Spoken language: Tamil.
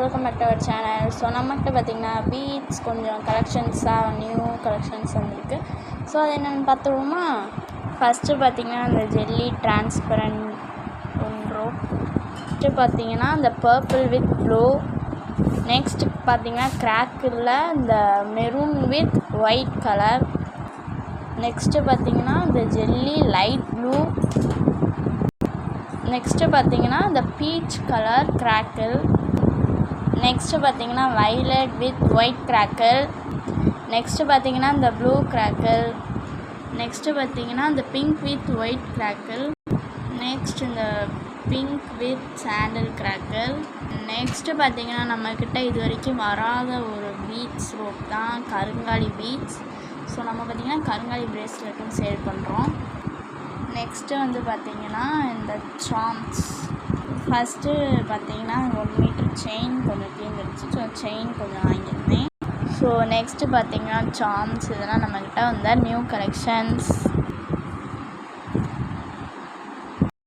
Welcome back to our channel. So நம்மகிட்ட பார்த்திங்கன்னா பீட்ஸ் கொஞ்சம் கலெக்ஷன்ஸாக நியூ கலெக்ஷன்ஸ் வந்துருக்கு. ஸோ அது என்னென்னு பார்த்துருவோமா? ஃபஸ்ட்டு பார்த்திங்கன்னா அந்த ஜெல்லி டிரான்ஸ்பரண்ட் ஒன்றோ, நெக்ஸ்ட்டு பார்த்திங்கன்னா இந்த பர்பிள் வித் ப்ளூ, நெக்ஸ்ட் பார்த்திங்கன்னா கிராக்கில் இந்த maroon with white colour, next பார்த்திங்கன்னா இந்த ஜெல்லி லைட் ப்ளூ, நெக்ஸ்ட்டு பார்த்திங்கன்னா இந்த பீச் கலர் கிராக்கிள், நெக்ஸ்ட்டு பார்த்திங்கன்னா violet with white crackle, next பார்த்திங்கன்னா இந்த ப்ளூ கிராக்கிள், நெக்ஸ்ட்டு பார்த்திங்கன்னா இந்த pink with white crackle, next இந்த pink with sandal crackle, next பார்த்திங்கன்னா நம்மக்கிட்ட இது வரைக்கும் வராத ஒரு பீட்ஸ் ரோப் தான் கருங்காலி பீட்ஸ். ஸோ நம்ம பார்த்திங்கன்னா கருங்காலி பிரேஸ்லெட்டும் சேல் பண்ணுறோம். நெக்ஸ்ட்டு வந்து பார்த்திங்கன்னா இந்த சாம்ஸ். ஃபஸ்ட்டு பார்த்திங்கன்னா 1 மீட்டர் செயின் கொஞ்சம் தீர்ந்துருச்சு. ஸோ செயின் கொஞ்சம் வாங்கியிருந்தேன். ஸோ நெக்ஸ்ட்டு பார்த்திங்கன்னா சாம்ஸ். இதெல்லாம் நம்மக்கிட்ட வந்த நியூ கலெக்ஷன்ஸ்.